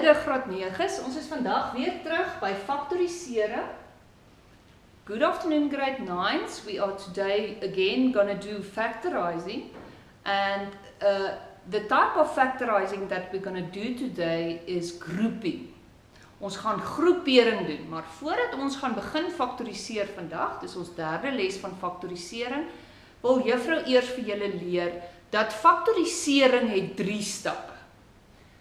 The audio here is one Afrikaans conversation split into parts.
Goeiemiddag graad 9's, ons is vandag weer terug by Faktorisering. Good afternoon grade 9's, we are today again going to do Factorizing, and the type of Factorizing that we're going to do today is Grouping. Ons gaan groepering doen, maar voordat ons gaan begin faktoriseer vandag, dis ons derde les van faktorisering, wil juffrou eers vir julle leer dat faktorisering het 3 stappe.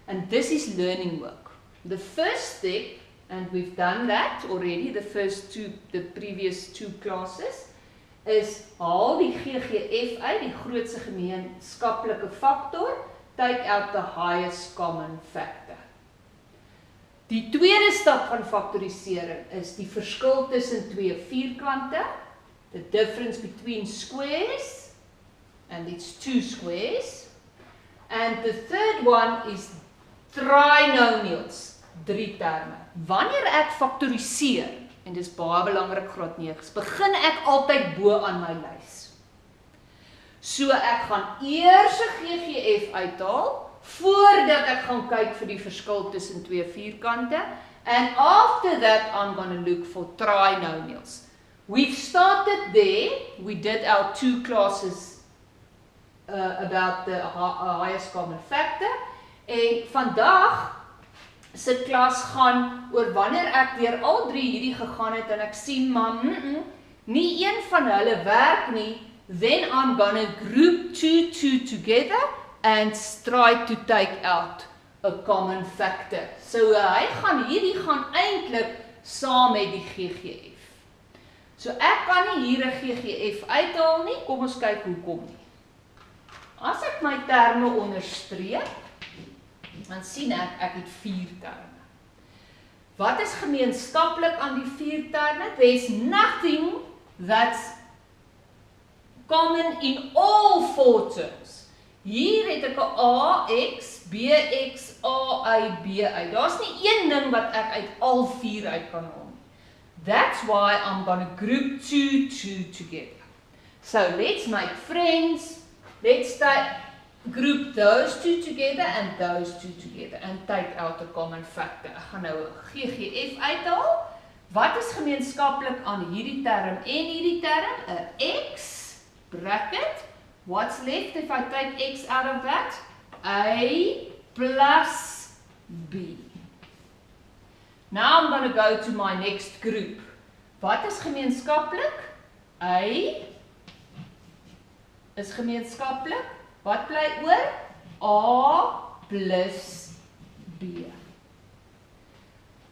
And this is learning work. The first step, and we've done that already, the previous 2 classes, is haal die GGF uit, die grootste gemeenskaplike faktor, take out the highest common factor. Die tweede stap van faktorisering is die verskil tussen 2 vierkante, the difference between squares, and it's 2 squares. And the third one is trinomials, 3 terme. Wanneer ek faktoriseer, en dis baie belangrik graad 9's, begin ek altyd bo aan my lys. So ek gaan eers 'n GGF uithaal, voordat ek gaan kyk vir die verskil tussen 2 vierkante, and after that I'm going to look for trinomials. We've started there, we did our 2 classes about the highest common factor, en vandag se klas gaan oor wanneer ek deur al 3 hierdie gegaan het, en ek sien maar, nie een van hulle werk nie, then I'm going to group 2 together, and try to take out a common factor. So hierdie gaan eintlik saam met die GGF. So ek kan nie hier 'n GGF uithaal nie, kom ons kyk hoekom nie. As ek my terme onderstreep, dan sien ek het 4 terme. Wat is gemeenskaplik aan die 4 terme? There's nothing that's common in all 4 terms. Hier het ek 'n AX, BX, AI, BI. Daar's nie een ding wat ek uit al 4 uit kan haal nie. That's why I'm going to group 2 together. So let's make friends. Let's group those 2 together and those 2 together and take out a common factor. Ek gaan nou 'n GGF uithaal. Wat is gemeenskaplik aan hierdie term en hierdie term? 'n X, bracket. What's left if I take X out of that? A plus B. Now I'm going to go to my next group. Wat is gemeenskaplik? A is gemeenskaplik. Wat bly oor? A plus B.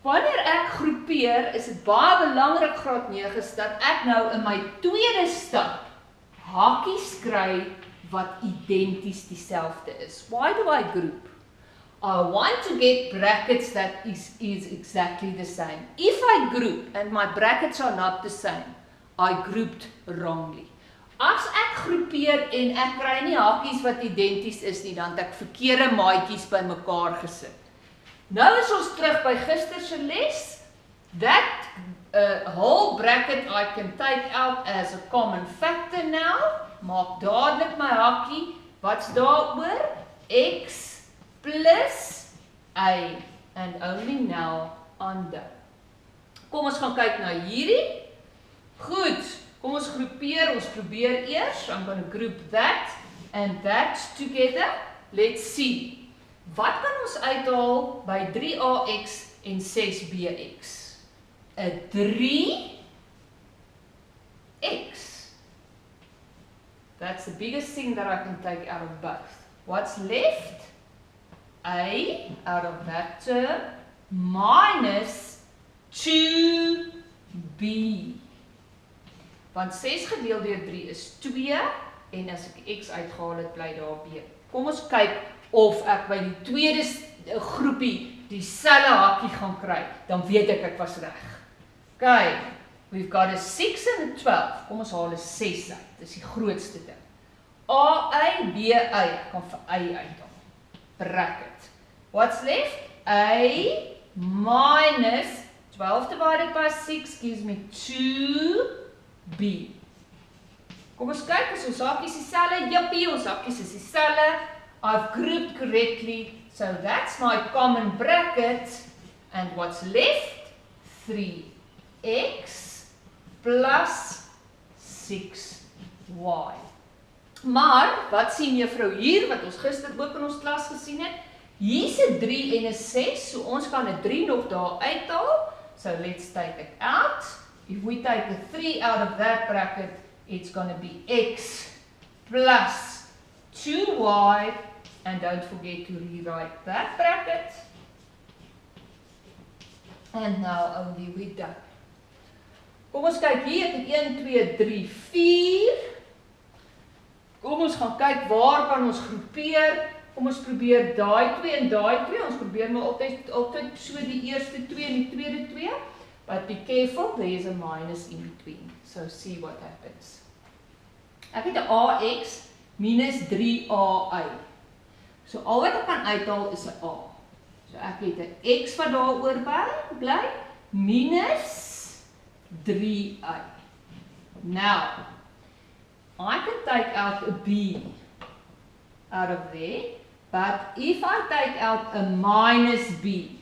Wanneer ek groepeer, is dit baie belangrik graad 9's dat ek nou in my tweede stap hakies kry wat identies dieselfde is. Why do I group? I want to get brackets that is exactly the same. If I group and my brackets are not the same, I grouped wrongly. As ek groepeer en ek kry nie hakies wat identies is nie, dan het ek verkeerde maatjies by mekaar gesit. Nou is ons terug by gister se les. That whole bracket I can take out as a common factor now. Maak dadelik my hakkie. Wat's daaroor? X plus A. And only now under. Kom ons gaan kyk na hierdie. Goed, kom ons groepeer. Ons probeer eers. I'm going to group that and that together. Let's see. Wat kan ons uithaal by 3AX en 6BX? 'n 3x. That's the biggest thing that I can take out of both. What's left? A out of that term minus 2b. Want 6 gedeel deur 3 is 2 en as ek x uitgehaal het, bly daar b. Kom ons kyk of ek by die tweede groepie dieselfde hakkie gaan kry. Dan weet ek was reg. Okay, we've got a 6 and a 12. Kom ons haal 'n 6 uit. Dis die grootste ding. A, B, A. Kom vir A uithaal. Bracket. What's left? A minus 12 divided by 6 gives me 2B. Kom ons kyk, as ons hakkies dieselfde. Jippie, ons hakkies is dieselfde. I've grouped correctly, So that's my common bracket. And what's left? 3x plus 6y. Maar, wat sien juffrou hier, wat ons gister ook in ons klas gesien het? Hier's 'n 3 en 'n 6, so ons kan 'n 3 nog daar uithaal. So let's take it out. If we take a 3 out of that bracket, it's going to be x plus 2y. And don't forget to rewrite that bracket. And now only we're done. Kom ons kyk hier, ek het 1, 2, 3, 4. Kom ons gaan kyk waar kan ons groepeer. Kom ons probeer daai 2 en daai 2. Ons probeer maar altyd so die eerste 2 en die tweede 2. But be careful, there is a minus in between. So see what happens. Ek het 'n ax minus 3ai. So al wat ek kan uithaal is 'n a. So ek het 'n x wat daar oor bly minus 3i. Now, I can take out a b out of there, but if I take out a minus b,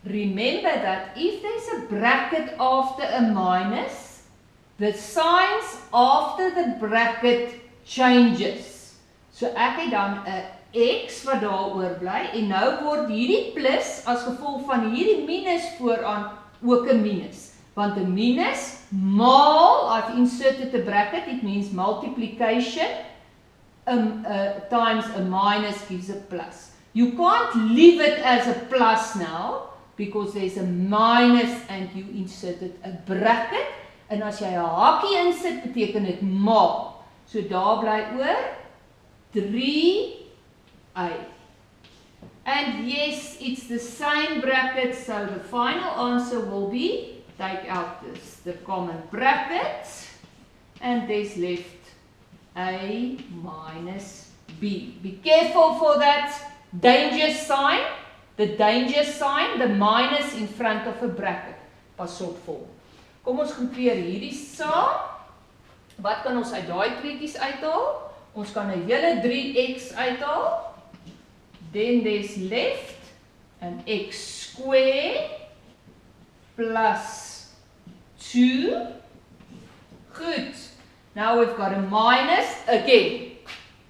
remember that if there's a bracket after a minus, the signs after the bracket changes. So ek het dan 'n x wat daar oorbly en nou word hierdie plus as gevolg van hierdie minus vooraan ook 'n minus. Want 'n minus maal, I've inserted a bracket, it means multiplication, times a minus gives a plus. You can't leave it as a plus now, because there's a minus and you inserted a bracket. En as jy 'n hakie insit, beteken dit maal. So daar bly oor 3i. And yes, it's the same bracket, so the final answer will be, take out the common bracket, and there's left a minus b. Be careful for that danger sign. The danger sign, the minus in front of a bracket. Pas op vol. Kom ons groepeer hierdie saam. Wat kan ons uit daai tweetjies uithaal? Ons kan 'n hele 3x uithaal. Then there's left an x square plus 2. Good. Now we've got a minus again.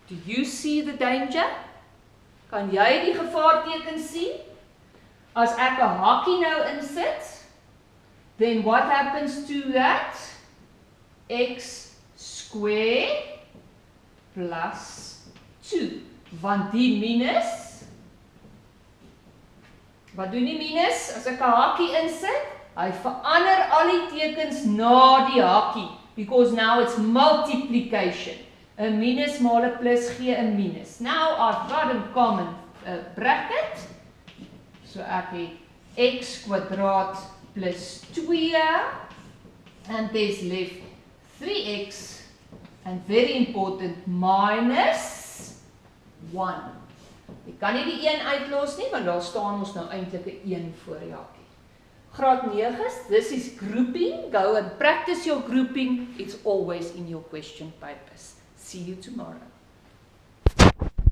Do you see the danger? Kan jy die gevaarteken sien? As ek 'n hakie nou insit, then what happens to that? X square plus 2. Want die minus, wat doen die minus? As ek 'n hakie insit, hy verander al die tekens na die hakie, because now it's multiplication. 'n minus maal 'n plus gee 'n minus. Now I've got a common bracket. So ek het x kwadraat plus 2, and there's left 3x, and very important, minus 1. Jy kan nie die 1 uitlos nie, want daar staan ons nou eintlik 'n 1 voor die hakie. Graad 9's, this is grouping. Go and practice your grouping. It's always in your question papers. See you tomorrow.